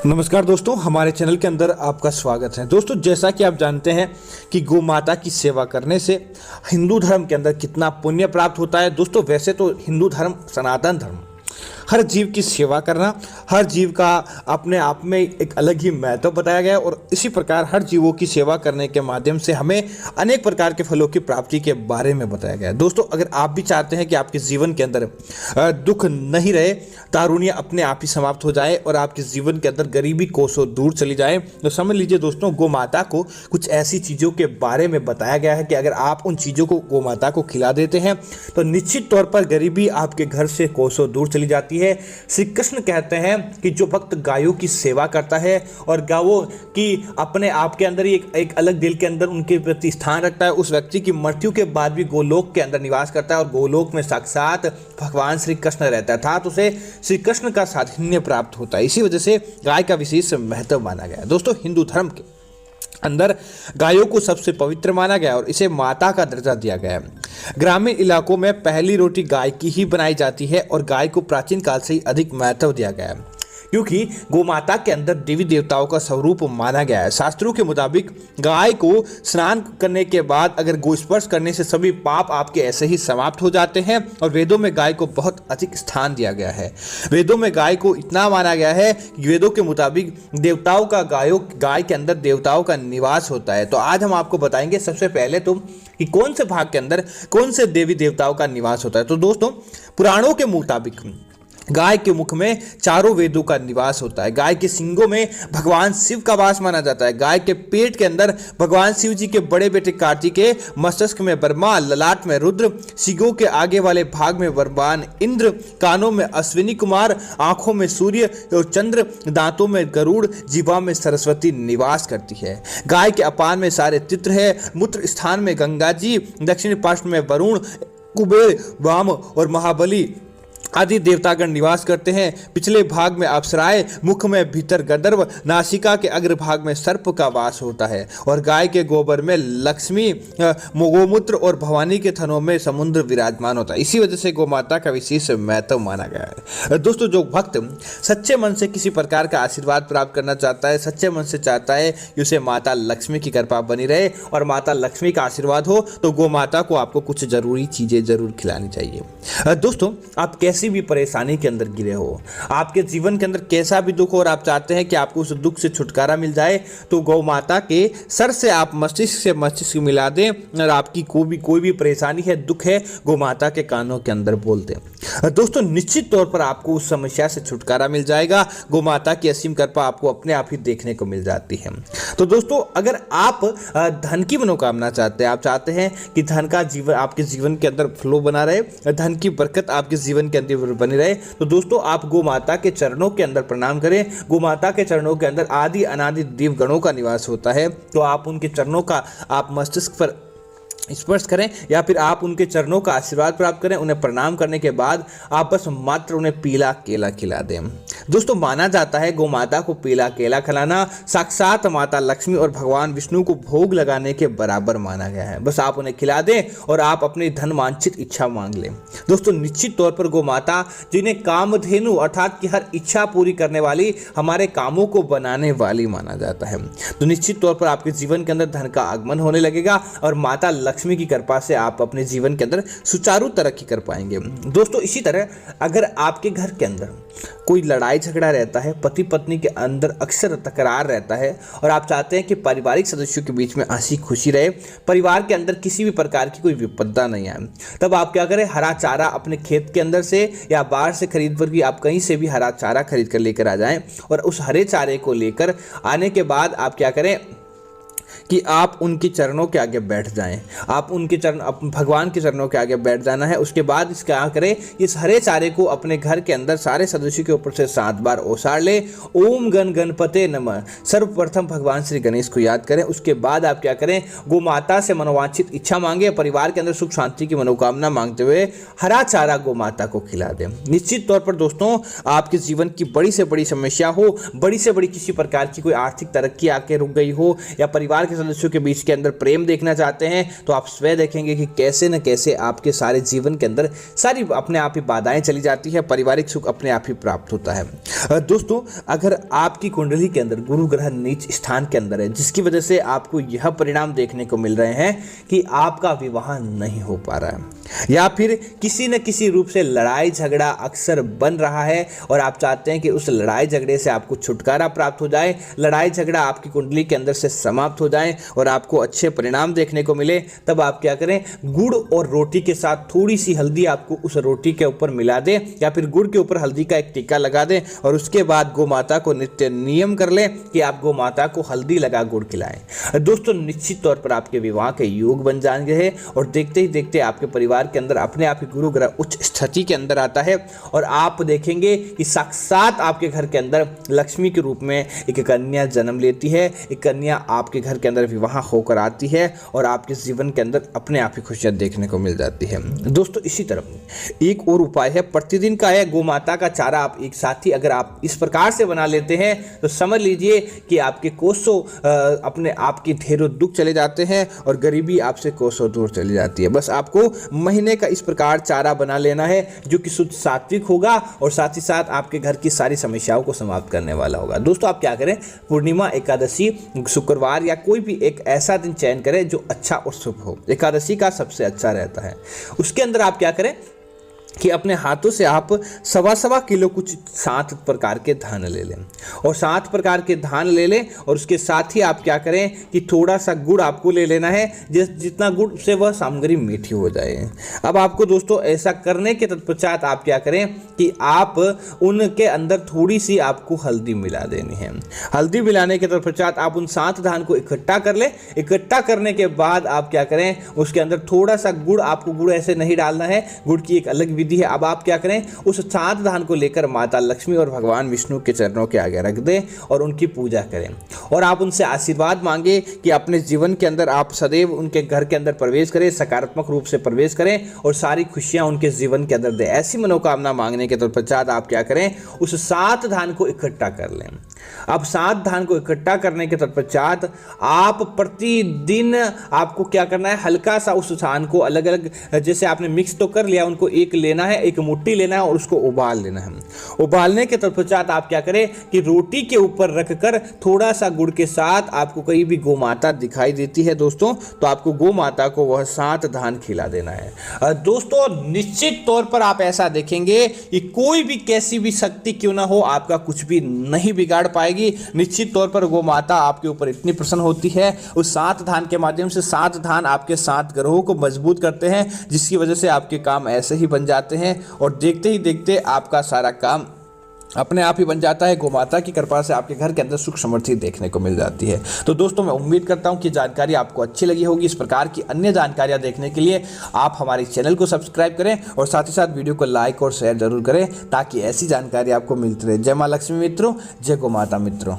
नमस्कार दोस्तों, हमारे चैनल के अंदर आपका स्वागत है। दोस्तों, जैसा कि आप जानते हैं कि गौ माता की सेवा करने से हिंदू धर्म के अंदर कितना पुण्य प्राप्त होता है। दोस्तों, वैसे तो हिंदू धर्म, सनातन धर्म, हर जीव की सेवा करना, हर जीव का अपने आप में एक अलग ही महत्व बताया गया है और इसी प्रकार हर जीवों की सेवा करने के माध्यम से हमें अनेक प्रकार के फलों की प्राप्ति के बारे में बताया गया है। दोस्तों, अगर आप भी चाहते हैं कि आपके जीवन के अंदर दुख नहीं रहे, तारुण्य अपने आप ही समाप्त हो जाए और आपके जीवन के अंदर गरीबी कोसों दूर चली जाए, तो समझ लीजिए दोस्तों, गौ माता को कुछ ऐसी चीज़ों के बारे में बताया गया है कि अगर आप उन चीज़ों को गौ माता को खिला देते हैं तो निश्चित तौर पर गरीबी आपके घर से कोसों दूर चली जाती है। श्री कृष्ण कहते हैं कि जो भक्त गायों की सेवा करता है और गायों की अपने आप के अंदर ही एक अलग दिल के अंदर उनके प्रति स्थान रखता है, उस व्यक्ति की मृत्यु के बाद भी गोलोक के अंदर निवास करता है और गोलोक में साक्षात भगवान श्री कृष्ण रहता था, तो उसे श्री कृष्ण का सानिध्य प्राप्त होता है। इसी वजह से गाय का विशेष महत्व माना गया है। दोस्तों, हिंदू धर्म के अंदर गायों को सबसे पवित्र माना गया और इसे माता का दर्जा दिया गया है। ग्रामीण इलाकों में पहली रोटी गाय की ही बनाई जाती है और गाय को प्राचीन काल से ही अधिक महत्व दिया गया है क्योंकि गौ माता के अंदर देवी देवताओं का स्वरूप माना गया है। शास्त्रों के मुताबिक गाय को स्नान करने के बाद अगर गो स्पर्श करने से सभी पाप आपके ऐसे ही समाप्त हो जाते हैं और वेदों में गाय को बहुत अधिक स्थान दिया गया है। वेदों में गाय को इतना माना गया है कि वेदों के मुताबिक देवताओं का गाय के अंदर देवताओं का निवास होता है। तो आज हम आपको बताएंगे सबसे पहले तो कि कौन से भाग के अंदर कौन से देवी देवताओं का निवास होता है। तो दोस्तों, पुराणों के मुताबिक गाय के मुख में चारों वेदों का निवास होता है। गाय के सींगों में भगवान शिव का वास माना जाता है। गाय के पेट के अंदर भगवान शिव जी के बड़े बेटे कार्तिकेय, मस्तिष्क में ब्रह्मा, ललाट में रुद्र, सींगों के आगे वाले भाग में भगवान इंद्र, कानों में अश्विनी कुमार, आंखों में सूर्य और चंद्र, दांतों में गरुड़, जीवा में सरस्वती निवास करती है। गाय के अपान में सारे तीर्थ है। मूत्र स्थान में गंगा जी, दक्षिण पार्श्व में वरुण, कुबेर, वाम और महाबली आदि देवतागण निवास करते हैं। पिछले भाग में अप्सराएं, मुख में भीतर गंधर्व, नासिका के अग्रभाग में सर्प का वास होता है और गाय के गोबर में लक्ष्मी, गोमूत्र और भवानी के थनों में समुद्र विराजमान होता है। इसी वजह से गौ माता का विशेष महत्व माना गया है। दोस्तों, जो भक्त सच्चे मन से किसी प्रकार का आशीर्वाद प्राप्त करना चाहता है, सच्चे मन से चाहता है कि उसे माता लक्ष्मी की कृपा बनी रहे और माता लक्ष्मी का आशीर्वाद हो, तो गौ माता को आपको कुछ जरूरी चीजें जरूर खिलानी चाहिए। दोस्तों, आप कैसे भी परेशानी के अंदर गिरे हो, आपके जीवन के अंदर कैसा भी दुख हो और आप चाहते हैं कि आपको उस दुख से छुटकारा मिल जाए, तो गौ माता के सर से आप मस्तिष्क से मस्तिष्क मिला दें और आपकी कोई भी परेशानी है, दुख है, गौ माता के कानों के अंदर बोल दें। दोस्तों, निश्चित तौर पर आपको उस समस्या से छुटकारा मिल जाएगा। गौ माता की असीम कृपा आपको अपने आप ही देखने को मिल जाती है। तो दोस्तों, अगर आप धन की मनोकामना चाहते हैं, आप चाहते हैं कि धन का जीवन आपके जीवन के अंदर फ्लो बना रहे, धन की बरकत आपके जीवन के अंदर बनी रहे, तो दोस्तों आप गौ माता के चरणों के अंदर प्रणाम करें। गौ माता के चरणों के अंदर आदि अनादि देव गणों का निवास होता है, तो आप उनके चरणों का आप मस्तिष्क पर स्पर्श करें या फिर आप उनके चरणों का आशीर्वाद प्राप्त करें। उन्हें प्रणाम करने के बाद आप बस मात्र उन्हें पीला केला खिला दें। दोस्तों, माना जाता है गौ माता को पीला केला खिलाना साक्षात माता लक्ष्मी और भगवान विष्णु को भोग लगाने के बराबर माना गया है। बस आप उन्हें खिला दें और आप अपनी धन वांछित इच्छा मांग लें। दोस्तों, निश्चित तौर पर गौ माता, जिन्हें कामधेनु अर्थात कि हर इच्छा पूरी करने वाली, हमारे कामों को बनाने वाली माना जाता है, तो निश्चित तौर पर आपके जीवन के अंदर धन का आगमन होने लगेगा और माता लक्ष्मी की कृपा से आप अपने जीवन के अंदर सुचारू तरक्की कर पाएंगे। दोस्तों, इसी तरह अगर आपके घर के अंदर कोई लड़ाई झगड़ा रहता है, पति पत्नी के अंदर अक्सर तकरार रहता है और आप चाहते हैं कि पारिवारिक सदस्यों के बीच में हंसी खुशी रहे, परिवार के अंदर किसी भी प्रकार की कोई विपदा नहीं आए, तब आप क्या करें, हरा चारा अपने खेत के अंदर से या बाहर से खरीद कर भी आप कहीं से भी हरा चारा खरीद कर लेकर आ जाएं और उस हरे चारे को लेकर आने के बाद आप क्या करें कि आप उनके चरणों के आगे बैठ जाएं। आप उनके चरण भगवान के चरणों के आगे बैठ जाना है। उसके बाद इसका क्या करें, इस हरे चारे को अपने घर के अंदर सारे सदस्यों के ऊपर से 7 बार ओसार ले। ओम गण गणपते नमः। सर्वप्रथम भगवान श्री गणेश को याद करें। उसके बाद आप क्या करें, गौ माता से मनोवांछित इच्छा मांगे, परिवार के अंदर सुख शांति की मनोकामना मांगते हुए हरा चारा गौ माता को खिला दें। निश्चित तौर पर दोस्तों, आपके जीवन की बड़ी से बड़ी समस्या हो, बड़ी से बड़ी किसी प्रकार की कोई आर्थिक तरक्की आके रुक गई हो या परिवार परिवार के सदस्यों के बीच के अंदर प्रेम देखना चाहते हैं तो आप स्वयं देखेंगे कि कैसे न कैसे आपके सारे जीवन के अंदर सारी अपने आप ही बाधाएं चली जाती है, पारिवारिक सुख अपने आप ही प्राप्त होता है। दोस्तों, अगर आपकी कुंडली के अंदर गुरु ग्रह नीच स्थान के अंदर है, जिसकी वजह से आपको यह परिणाम देखने को मिल रहे हैं कि आपका विवाह नहीं हो पा रहा है या फिर किसी न किसी रूप से लड़ाई झगड़ा अक्सर बन रहा है और आप चाहते हैं कि उस लड़ाई झगड़े से आपको छुटकारा प्राप्त हो जाए, लड़ाई झगड़ा आपकी कुंडली के अंदर से समाप्त हो जाए और आपको अच्छे परिणाम देखने को मिले, तब आप क्या करें, गुड़ और रोटी के साथ थोड़ी सी हल्दी आपको उस रोटी के ऊपर मिला दें या फिर गुड़ के ऊपर हल्दी का एक टीका लगा दें और उसके बाद गौ माता को नित्य नियम कर लें कि आप गौ माता को हल्दी लगा गुड़ खिलाएं। दोस्तों, निश्चित तौर पर आपके विवाह के योग बन जाएंगे और देखते ही देखते आपके परिवार के अंदर अपने आप ही गुरु ग्रह उच्च स्थिति के अंदर आता है और आप देखेंगे कि साक्षात आपके घर के अंदर लक्ष्मी के रूप में एक कन्या जन्म लेती है, एक कन्या आपके घर के अंदर विवाह होकर आती है और आपके जीवन के अंदर अपने आप ही खुशियां देखने को मिल जाती है। दोस्तों, इसी तरह एक और उपाय है, प्रतिदिन का है गौ माता का चारा आप एक साथ ही अगर आप इस प्रकार से बना लेते हैं तो समझ लीजिए कि आपके कोसों अपने आपके ढेरों दुख चले जाते हैं और गरीबी आपसे कोसों दूर चली जाती है। बस आपको महीने का इस प्रकार चारा बना लेना है जो कि शुद्ध सात्विक होगा और साथ ही साथ आपके घर की सारी समस्याओं को समाप्त करने वाला होगा। दोस्तों, आप क्या करें, पूर्णिमा, एकादशी, शुक्रवार या कोई भी एक ऐसा दिन चयन करें जो अच्छा और शुभ हो। एकादशी का सबसे अच्छा रहता है। उसके अंदर आप क्या करें कि अपने हाथों से आप 1.25 किलो कुछ 7 प्रकार के धान ले लें और 7 प्रकार के धान ले लें और उसके साथ ही आप क्या करें कि थोड़ा सा गुड़ आपको ले लेना है, जितना गुड़ से वह सामग्री मीठी हो जाए। अब आपको दोस्तों ऐसा करने के तत्पश्चात आप क्या करें कि आप उनके अंदर थोड़ी सी आपको हल्दी मिला देनी है। हल्दी मिलाने के तत्पश्चात आप उन 7 धान को इकट्ठा कर लें। इकट्ठा करने के बाद आप क्या करें, उसके अंदर थोड़ा सा गुड़, आपको गुड़ ऐसे नहीं डालना है, गुड़ की एक अलग विधि है। अब आप क्या करें, उस 7 धान को लेकर माता लक्ष्मी और भगवान विष्णु के चरणों के आगे रख दें और उनकी पूजा करें और आप उनसे आशीर्वाद मांगे कि अपने जीवन के अंदर आप सदैव उनके घर के अंदर प्रवेश करें, सकारात्मक रूप से प्रवेश करें और सारी खुशियां उनके जीवन के अंदर दें। ऐसी मनोकामना मांगने के तत्पश्चात आप क्या करें, उस 7 धान को इकट्ठा कर लें। अब 7 धान को इकट्ठा करने के तत्पश्चात आप प्रतिदिन आपको क्या करना है, हल्का सा उस धान को अलग अलग, जैसे आपने मिक्स तो कर लिया, उनको एक लेना है, एक मुट्ठी लेना है और उसको उबाल लेना है। उबालने के तत्पश्चात आप क्या करें कि रोटी के ऊपर रखकर थोड़ा सा गुड़ के साथ आपको कहीं भी गौ माता दिखाई देती है दोस्तों, तो आपको गौ माता को वह 7 धान खिला देना है। दोस्तों, निश्चित तौर पर आप ऐसा देखेंगे कि कोई भी कैसी भी शक्ति क्यों ना हो, आपका कुछ भी नहीं बिगाड़ पाएगी। निश्चित तौर पर गौ माता आपके ऊपर इतनी प्रसन्न होती है, उस 7 धान के माध्यम से 7 धान आपके 7 ग्रहों को मजबूत करते हैं, जिसकी वजह से आपके काम ऐसे ही बन जाते हैं और देखते ही देखते आपका सारा काम अपने आप ही बन जाता है। गौ माता की कृपा से आपके घर के अंदर सुख समृद्धि देखने को मिल जाती है। तो दोस्तों, मैं उम्मीद करता हूं कि जानकारी आपको अच्छी लगी होगी। इस प्रकार की अन्य जानकारियां देखने के लिए आप हमारे चैनल को सब्सक्राइब करें और साथ ही साथ वीडियो को लाइक और शेयर जरूर करें ताकि ऐसी जानकारी आपको मिलती रहे। जय मां लक्ष्मी मित्रों, जय गौ माता मित्रों।